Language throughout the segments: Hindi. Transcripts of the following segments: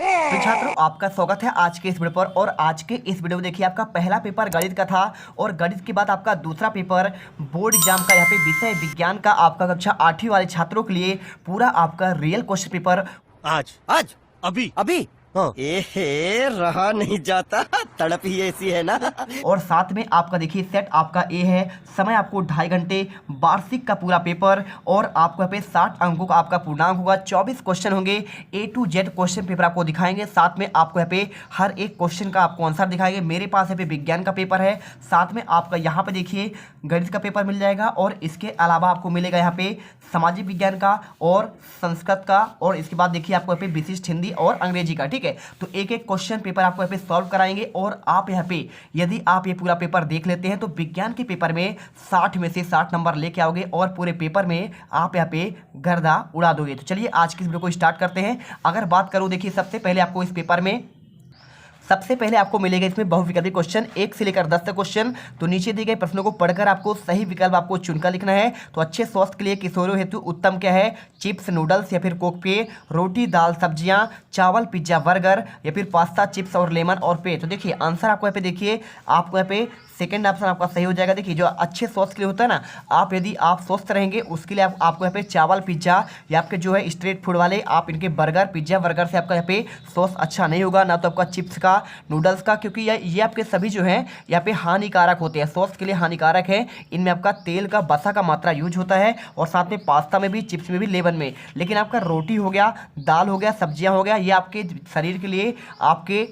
तो छात्रों, आपका स्वागत है आज के इस वीडियो पर। और आज के इस वीडियो में देखिए, आपका पहला पेपर गणित का था और गणित के बाद आपका दूसरा पेपर बोर्ड एग्जाम का। यहाँ पे विषय विज्ञान का आपका कक्षा 8वीं वाले छात्रों के लिए पूरा आपका रियल क्वेश्चन पेपर आज आज अभी अभी हाँ। एहे रहा नहीं जाता, तड़प ही ऐसी है ना। और साथ में आपका देखिए सेट आपका ए है, समय आपको 2.5 घंटे, वार्षिक का पूरा पेपर और आपको यहाँ पे 60 अंकों का आपका पूर्णांक होगा। 24 क्वेश्चन होंगे, A to Z question paper आपको दिखाएंगे। साथ में आपको यहाँ पे हर एक क्वेश्चन का आपको आंसर दिखाएंगे। मेरे पास यहाँ पे विज्ञान का पेपर है, साथ में आपका यहाँ पे देखिए गणित का पेपर मिल जाएगा और इसके अलावा आपको मिलेगा यहाँ पे सामाजिक विज्ञान का और संस्कृत का, और इसके बाद देखिए आपको यहाँ पे विशिष्ट हिंदी और अंग्रेजी का। ठीक है, तो एक एक क्वेश्चन पेपर आपको यहाँ पे सॉल्व कराएंगे। और आप यहाँ पे यदि आप ये पूरा पेपर देख लेते हैं तो विज्ञान के पेपर में 60 में से 60 नंबर लेके आओगे और पूरे पेपर में आप यहाँ पे गर्दा उड़ा दोगे। तो चलिए आज की इस वीडियो को स्टार्ट करते हैं। अगर बात करूँ, देखिए सबसे पहले आपको इस पेपर में सबसे पहले आपको मिलेगा इसमें बहुविकल्पी क्वेश्चन 1 से लेकर 10 तक क्वेश्चन। तो नीचे दिए गए प्रश्नों को पढ़कर आपको सही विकल्प आपको चुनकर लिखना है। तो अच्छे स्वास्थ्य के लिए किशोरों हेतु उत्तम क्या है? चिप्स, नूडल्स या फिर कोक पेय, रोटी दाल सब्जियां, चावल, पिज्जा, बर्गर या फिर पास्ता, चिप्स और लेमन और पेय। तो देखिए आंसर आपको यहाँ पे देखिए, आपको यहाँ पे सेकंड ऑप्शन आपका सही हो जाएगा। देखिए जो अच्छे स्वास्थ्य के लिए होता है ना, आप यदि आप स्वस्थ रहेंगे उसके लिए आपको यहाँ पे चावल, पिज्जा या आपके जो है स्ट्रीट फूड वाले आप इनके बर्गर, पिज्जा, बर्गर से आपका यहाँ पे स्वास्थ्य अच्छा नहीं होगा, ना तो आपका चिप्स का, नूडल्स का, क्योंकि ये आपके सभी जो है यहाँ पे हानिकारक होते हैं, स्वास्थ्य के लिए हानिकारक है। इनमें आपका तेल का, वसा का मात्रा यूज होता है और साथ में पास्ता में भी, चिप्स में भी, लेमन में। लेकिन आपका रोटी हो गया, दाल हो गया, सब्जियाँ हो गया, ये आपके शरीर के लिए आपके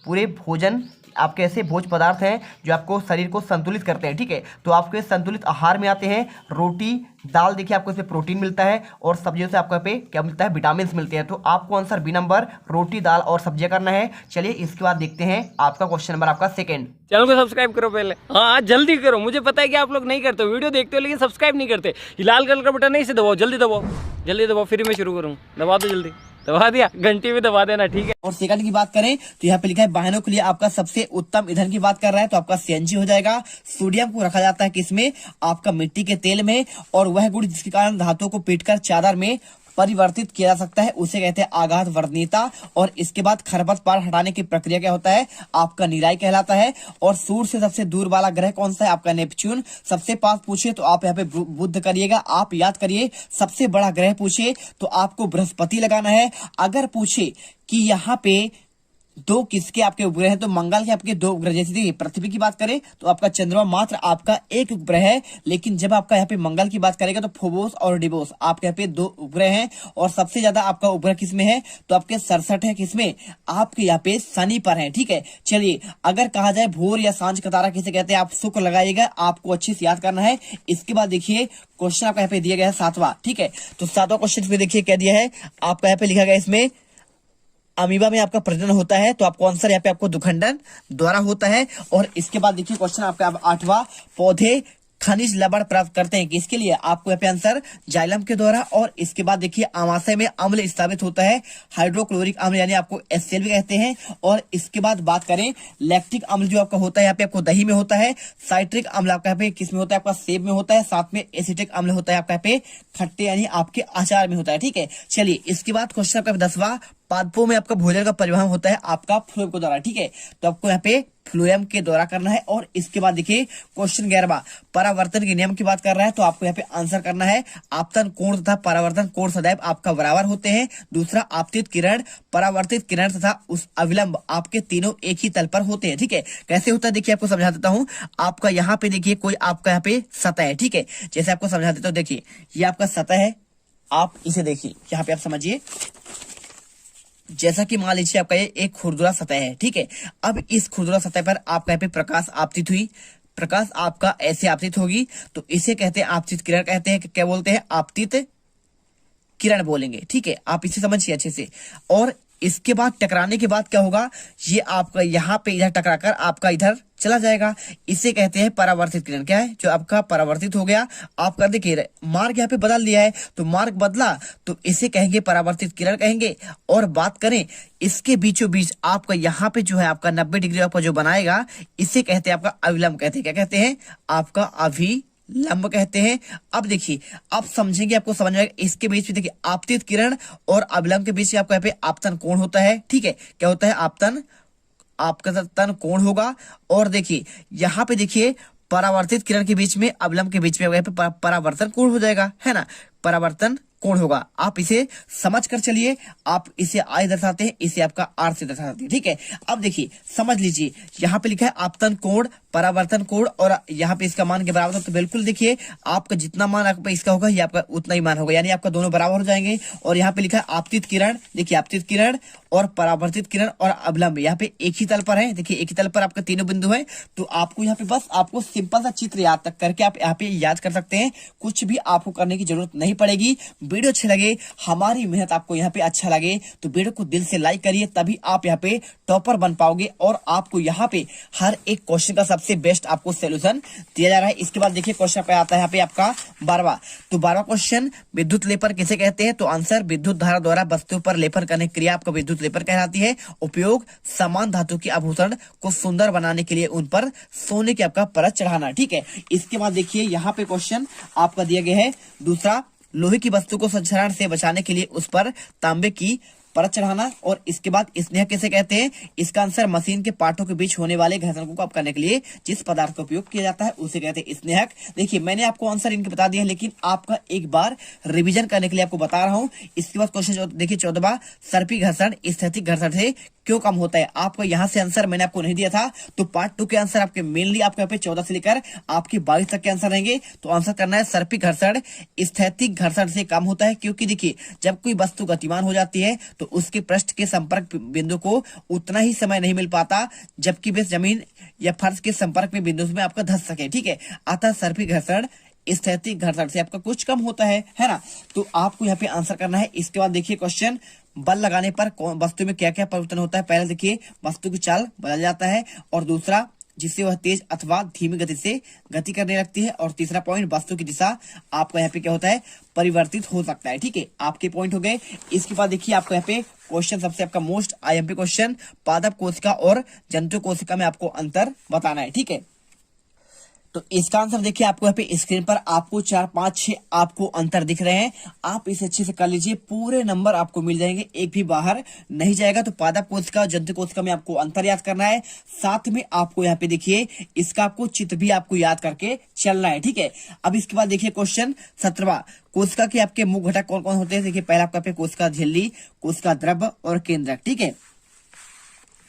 पूरे भोजन आपके ऐसे भोज पदार्थ हैं जो आपको शरीर को संतुलित करते हैं। ठीक है, तो आपके संतुलित आहार में आते हैं रोटी, दाल, देखिए आपको इसमें प्रोटीन मिलता है और सब्जियों से आपको यहाँ पे क्या मिलता है? विटामिन मिलते हैं। तो आपको आंसर बी नंबर रोटी, दाल और सब्जियां करना है। चलिए इसके बाद देखते हैं आपका क्वेश्चन नंबर आपका सेकंड। चैनल को सब्सक्राइब करो पहले, हाँ जल्दी करो। मुझे पता है कि आप लोग नहीं करते, वीडियो देखते हो लेकिन सब्सक्राइब नहीं करते। ये लाल कलर का बटन नहीं, इसे दबाओ, जल्दी दबाओ, जल्दी दबाओ, फिर मैं शुरू करूँ। दबा दो, जल्दी दबा दिया, घंटी में दबा देना, ठीक है। और सेकंड की बात करें तो यहाँ पे लिखा है वाहनों के लिए आपका सबसे उत्तम ईंधन की बात कर रहा है, तो आपका सीएनजी हो जाएगा। सोडियम को रखा जाता है किसमें? आपका मिट्टी के तेल में, और वह गुण जिसके कारण धातुओं को पीटकर चादर में परिवर्तित किया जा सकता है उसे कहते हैं आघात वर्णनीयता। और इसके बाद खरपतवार हटाने की प्रक्रिया क्या होता है? आपका निराई कहलाता है। और सूर्य से सबसे दूर वाला ग्रह कौन सा है? आपका नेपच्यून। सबसे पास पूछे तो आप यहाँ पे बुध करिएगा, आप याद करिए। सबसे बड़ा ग्रह पूछे तो आपको बृहस्पति लगाना है। अगर पूछे कि यहाँ पे दो किसके आपके उपग्रह हैं, तो मंगल के आपके 2 उपग्रह। जैसे देखिए पृथ्वी की बात करें तो आपका चंद्रमा मात्र आपका 1 उपग्रह है, लेकिन जब आपका यहाँ पे मंगल की बात करेगा तो फोबोस और डिबोस आपके यहाँ पे 2 उपग्रह हैं। और सबसे ज्यादा आपका उपग्रह किसमें है? तो आपके 67 है। किसमें? आपके यहाँ पे शनि पर है। ठीक है, चलिए अगर कहा जाए भोर या सांझ का तारा किसे कहते हैं, आप शुक्र लगाइएगा, आपको अच्छे से याद करना है। इसके बाद देखिए क्वेश्चन आपका यहाँ पे दिया गया है 7वां। ठीक है, तो 7वां क्वेश्चन पे देखिए क्या दिया है आपका, यहाँ पे लिखा गया इसमें अमीबा में आपका प्रजनन होता है, तो आपको आंसर यहाँ पे आपको दुखंडन द्वारा होता है। और इसके बाद देखिए क्वेश्चन आपका 8वां, पौधे खनिज लवण प्राप्त करते हैं किसके लिए? आपको यहाँ पे आंसर जाइलम के द्वारा। और इसके बाद देखिए आमाशय में अम्ल स्थापित होता है, हाइड्रोक्लोरिक अम्ल यानी आपको HCl भी कहते हैं। और इसके बाद बात करें लैक्टिक अम्ल जो आपका होता है यहाँ पे आपको दही में होता है। साइट्रिक अम्ल आपका यहाँ पे किस में होता है? आपका सेब में होता है। साथ में एसिटिक अम्ल होता है आपका यहाँ पे खट्टे यानी आपके अचार में होता है। ठीक है, चलिए इसके बाद क्वेश्चन आपका 10वां, पादपों में आपका भोजन का परिवहन होता है आपका फ्लोएम के द्वारा। ठीक है, तो आपको यहाँ पे फ्लोएम के द्वारा करना है। और इसके बाद देखिए क्वेश्चन 11वां, परावर्तन के नियम की बात कर रहा है, तो आपको यहाँ पे आंसर करना है आपतन कोण तथा परावर्तन कोण सदैव आपका बराबर होते हैं। दूसरा, आपतित किरण, परावर्तित किरण तथा उस अविलंब आपके तीनों एक ही तल पर होते हैं। ठीक है, कैसे होता है देखिए आपको समझा देता हूँ। आपका यहाँ पे देखिए कोई आपका यहाँ पे सतह है। ठीक है, जैसे आपको समझा देता हूँ, देखिए ये आपका सतह है, आप इसे देखिए यहाँ पे आप समझिए। जैसा कि मान लीजिए आपका ये एक खुरदुरा सतह है। ठीक है, अब इस खुरदुरा सतह पर आपका यहाँ पे प्रकाश आपतित हुई, प्रकाश आपका ऐसे आपतित होगी, तो इसे कहते हैं आपतित किरण कहते हैं। क्या बोलते हैं? आपतित किरण बोलेंगे। ठीक है, आप इसे समझिए अच्छे से। और इसके बाद टकराने के बाद क्या होगा? ये आपका यहाँ पे इधर टकराकर आपका इधर चला जाएगा, इसे कहते हैं परावर्तित किरण। क्या है? जो आपका परावर्तित हो गया, आपका देखिए मार्ग यहाँ पे बदल दिया है, तो मार्ग बदला तो इसे कहेंगे परावर्तित किरण कहेंगे। और बात करें इसके बीचों बीच आपका यहाँ पे जो है आपका 90 डिग्री आपका जो बनाएगा, इसे कहते हैं आपका अविलंब कहते हैं। क्या कहते हैं? आपका अभिलंब लंब कहते हैं। अब देखिए, आप समझेंगे, आपको समझ में आएगा। इसके बीच में देखिए आपतित किरण और अवलंब के बीच में आपको यहाँ पे आपतन कोण होता है। ठीक है, क्या होता है? आपतन, आपका तन कोण होगा। और देखिए यहाँ पे देखिए परावर्तित किरण के बीच में अवलंब के बीच में यहाँ पे परावर्तन कोण हो जाएगा, है ना, परावर्तन कोण होगा। आप इसे समझ कर चलिए, आप इसे आई दर्शाते हैं, इसे आपका आर से दर्शाते हैं। ठीक है, अब देखिए समझ लीजिए, यहाँ पे लिखा है आपतन कोण, परावर्तन कोण, और यहाँ पे इसका मान के बराबर होगा। तो बिल्कुल देखिए आपका जितना मान आपका इसका होगा ये आपका उतना ही मान होगा, यानी आपका दोनों बराबर हो जाएंगे। और यहाँ पे लिखा है आपतित किरण, देखिए आपतित किरण और परावर्तित किरण और अवलंब यहाँ पे एक ही तल पर है। देखिए एक ही तल पर आपका तीनों बिंदु है। तो आपको यहाँ पे बस आपको सिंपल सा चित्र याद तक करके आप यहाँ पे याद कर सकते हैं, कुछ भी आपको करने की जरूरत नहीं पड़ेगी। वीडियो अच्छे लगे, हमारी मेहनत आपको यहाँ पे अच्छा लगे तो वीडियो को दिल से लाइक करिए, तभी आप यहाँ पे टॉपर बन पाओगे। और आपको यहाँ पे हर एक क्वेश्चन का सबसे बेस्ट आपको सोल्यूशन दिया जा रहा है। इसके बाद देखिए क्वेश्चन पे आता है यहाँ पे आपका 12वां। तो 12वां क्वेश्चन, विद्युत लेपन किसे कहते हैं? तो आंसर, विद्युत धारा द्वारा वस्तु पर लेपन करने की क्रिया आपका विद्युत लेपन कहलाती है। उपयोग, समान धातु के आभूषण को सुंदर बनाने के लिए उन पर सोने की आपका परत चढ़ाना। ठीक है, इसके बाद देखिए यहाँ पे क्वेश्चन आपका दिया गया है दूसरा, लोहे की वस्तु को संक्षारण से बचाने के लिए उस पर तांबे की परत चढ़ाना। और इसके बाद स्नेहक किसे कहते हैं? इसका आंसर, मशीन के पार्टों के बीच होने वाले घर्षण को कम करने के लिए जिस पदार्थ का उपयोग किया जाता है उसे कहते हैं स्नेहक। देखिए मैंने आपको आंसर इनके बता दिया, लेकिन आपका एक बार रिवीजन करने के लिए आपको बता रहा हूँ। इसके बाद क्वेश्चन देखिए 14वां, सर्पी घर्षण स्थैतिक घर्षण से क्यों कम होता है? आपको यहाँ से आंसर मैंने आपको नहीं दिया था, तो पार्ट 2 के आंसर आपके मेनली आपके यहाँ पे 14 से लेकर आपके 22 तक के आंसर रहेंगे। तो आंसर करना है, सर्पी घर्षण स्थैतिक घर्षण से कम होता है, क्योंकि देखिए जब कोई वस्तु गतिमान हो जाती है तो उसके पृष्ठ के संपर्क बिंदु को उतना ही समय नहीं मिल पाता जबकि वे जमीन या फर्श के संपर्क में बिंदु में आपका धंस सके। ठीक है, अतः सर्पी घर्षण स्थैतिक घर्षण से आपका कुछ कम होता है ना। तो आपको यहाँ पे आंसर करना है। इसके बाद देखिए क्वेश्चन, बल लगाने पर वस्तु में क्या क्या परिवर्तन होता है? पहले देखिए वस्तु की चाल बदल जाता है, और दूसरा जिससे वह तेज अथवा धीमी गति से गति करने लगती है, और तीसरा पॉइंट, वस्तु की दिशा आपका यहाँ पे क्या होता है? परिवर्तित हो सकता है। ठीक है, आपके पॉइंट हो गए। इसके बाद देखिए आपको यहाँ पे क्वेश्चन सबसे आपका मोस्ट आईएमपी क्वेश्चन, पादप कोशिका और जंतु कोशिका में आपको अंतर बताना है। ठीक है, तो इसका आंसर देखिए आपको यहाँ पे स्क्रीन पर आपको 4, 5, 6 आपको अंतर दिख रहे हैं। आप इसे अच्छे से कर लीजिए, पूरे नंबर आपको मिल जाएंगे, एक भी बाहर नहीं जाएगा। तो पादप कोशिका और जंतु कोशिका में आपको अंतर याद करना है, साथ में आपको यहाँ पे देखिए इसका आपको चित्र भी आपको याद करके चलना है। ठीक है, अब इसके बाद देखिए क्वेश्चन 17वां, कोशिका के आपके मुख्य घटक कौन कौन होते हैं? देखिए पहला आपका कोशिका झिल्ली, कोशिका द्रव्य और केंद्रक। ठीक है,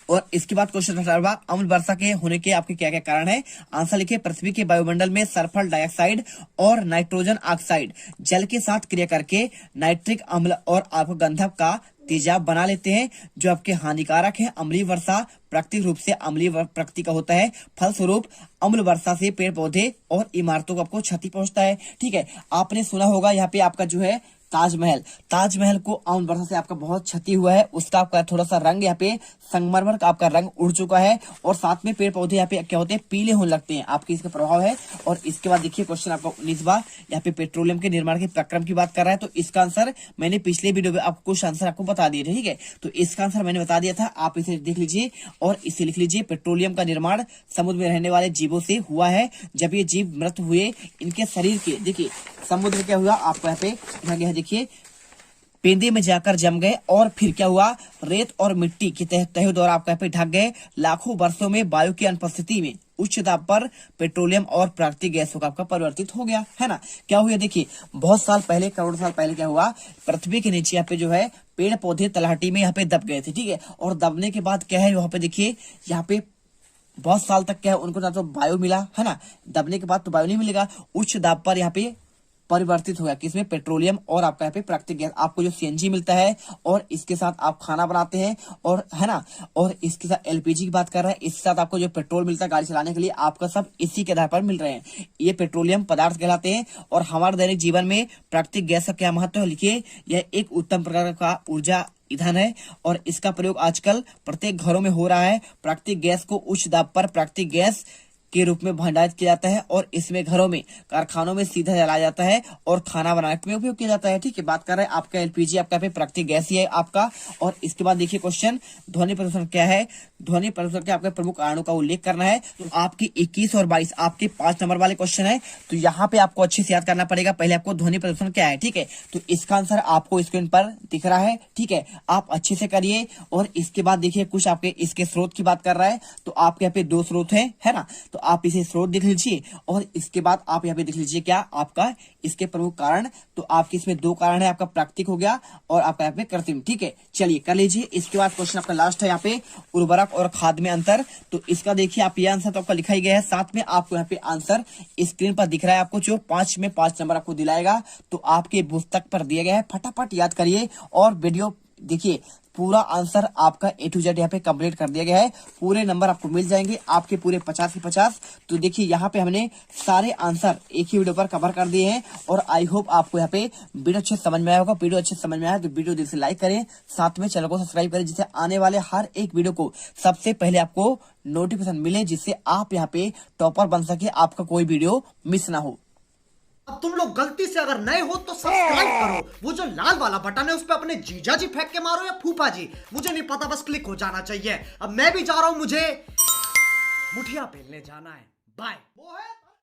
और इसके बाद क्वेश्चन 18वां, अम्ल वर्षा के होने के आपके क्या क्या कारण है? आंसर लिखिए, पृथ्वी के वायुमंडल में सल्फर डाइऑक्साइड और नाइट्रोजन ऑक्साइड जल के साथ क्रिया करके नाइट्रिक अम्ल और आपको गंधक का तेजाब बना लेते हैं, जो आपके हानिकारक है। अम्लीय वर्षा प्राकृतिक रूप से अम्लीय प्रकृति का होता है, फलस्वरूप अम्ल वर्षा से पेड़ पौधे और इमारतों को आपको क्षति पहुंचता है। ठीक है, आपने सुना होगा यहाँ पे आपका जो है ताजमहल को अम्ल वर्षा से आपका बहुत क्षति हुआ है, उसका आपका थोड़ा सा रंग यहाँ पे संगमरमर का आपका रंग उड़ चुका है, और साथ में पेड़ पौधे यहाँ पे क्या होते हैं? पीले होने लगते हैं, आपके इसका प्रभाव है। और इसके बाद देखिए क्वेश्चन आपका 19वां, यहाँ पे पेट्रोलियम के निर्माण के प्रक्रम की बात कर रहा है। तो इसका आंसर मैंने पिछले वीडियो में आपको कुछ आंसर आपको बता दिए थे। ठीक है, तो इसका आंसर मैंने बता दिया था, आप इसे देख लीजिए और इसे लिख लीजिए। पेट्रोलियम का निर्माण समुद्र में रहने वाले जीवों से हुआ है। जब ये जीव मृत हुए, इनके शरीर के देखिए समुद्र में क्या हुआ आपको यहाँ पे देखिए पेंदे में जाकर जम गए, और फिर क्या हुआ? रेत और मिट्टी की तहों द्वारा आपका यहाँ पे ढक गए। लाखों वर्षों में वायु की अनुपस्थिति में उच्च दाब पर पेट्रोलियम और प्राकृतिक गैसों का आपका परिवर्तित हो गया, है ना। क्या हुआ? देखिए बहुत साल पहले, करोड़ साल पहले क्या हुआ? पृथ्वी के नीचे यहाँ पे जो है पेड़ पौधे तलहटी में यहाँ पे दब गए थे। ठीक है, और दबने के बाद क्या है वहां पे देखिए यहाँ पे बहुत साल तक क्या है उनको ना तो वायु मिला, है ना। दबने के बाद तो वायु नहीं मिलेगा, उच्च दाब पर यहाँ पे परिवर्तित हो गया, किसमें? पेट्रोलियम और आपका यहाँ पे प्राकृतिक गैस, आपको जो सीएनजी मिलता है, और इसके साथ आप खाना बनाते हैं, और है ना, और इसके साथ एलपीजी की बात कर रहे हैं, इसके साथ आपको जो पेट्रोल मिलता है गाड़ी चलाने के लिए, आपका सब इसी के आधार पर मिल रहे हैं। ये पेट्रोलियम पदार्थ कहलाते हैं। और हमारे दैनिक जीवन में प्राकृतिक गैस का क्या महत्व है? लिखिए, यह एक उत्तम प्रकार का ऊर्जा ईंधन है, और इसका प्रयोग आजकल प्रत्येक घरों में हो रहा है। प्राकृतिक गैस को उच्च दाब पर प्राकृतिक गैस के रूप में भंडारित किया जाता है और इसमें घरों में, कारखानों में सीधा जलाया जाता है और खाना बनाने में उपयोग किया जाता है। ठीक है, बात कर रहे हैं आपका एलपीजी, आपका यहाँ पे प्राकृतिक गैस ही है आपका। और इसके बाद देखिए क्वेश्चन, ध्वनि प्रदूषण क्या है? ध्वनि प्रदूषण के आपके प्रमुख कारणों का उल्लेख करना है। तो आपकी 21 और 22 आपके 5 नंबर वाले क्वेश्चन है, तो यहाँ पे आपको अच्छे से याद करना पड़ेगा। पहले आपको ध्वनि प्रदूषण क्या है, ठीक है, तो इसका आंसर आपको स्क्रीन पर दिख रहा है। ठीक है, आप अच्छे से करिए। और इसके बाद देखिए कुछ आपके इसके स्रोत की बात कर रहा है, तो आपके यहाँ पे 2 स्रोत है ना, तो आप इसे स्रोत देख लीजिए। और इसके बाद आप यहाँ पे देख लीजिए क्या आपका इसके प्रमुख कारण, तो आपके इसमें 2 कारण है, आपका प्राकृतिक हो गया और आपका यहाँ पे कृत्रिम। ठीक है, चलिए कर लीजिए। इसके बाद क्वेश्चन आपका लास्ट है यहाँ पे, उर्वरक और खाद में अंतर। तो इसका देखिए आप ये आंसर तो आपका लिखा ही गया है, साथ में आपको यहाँ पे आंसर स्क्रीन पर दिख रहा है आपको, जो 5 में 5 नंबर आपको दिलाएगा। तो आपके पुस्तक पर दिया गया है, फटाफट याद करिए और वीडियो देखिए। पूरा आंसर आपका A to Z यहाँ पे कंप्लीट कर दिया गया है, पूरे नंबर आपको मिल जाएंगे आपके पूरे 50 के 50। तो देखिए यहाँ पे हमने सारे आंसर एक ही वीडियो पर कवर कर दिए हैं और आई होप आपको यहाँ पे वीडियो अच्छे समझ में आया होगा। वीडियो अच्छे समझ में आया तो वीडियो दिल से लाइक करें, साथ में चैनल को सब्सक्राइब करें, जिससे आने वाले हर एक वीडियो को सबसे पहले आपको नोटिफिकेशन मिले, जिससे आप यहाँ पे टॉपर बन सके, आपका कोई वीडियो मिस ना हो। अब तुम लोग गलती से अगर नए हो तो सब्सक्राइब करो, वो जो लाल वाला बटन है उस पे अपने जीजा जी फेंक के मारो या फूफा जी, मुझे नहीं पता, बस क्लिक हो जाना चाहिए। अब मैं भी जा रहा हूं, मुझे मुठिया बेलने जाना है। बाय। वो है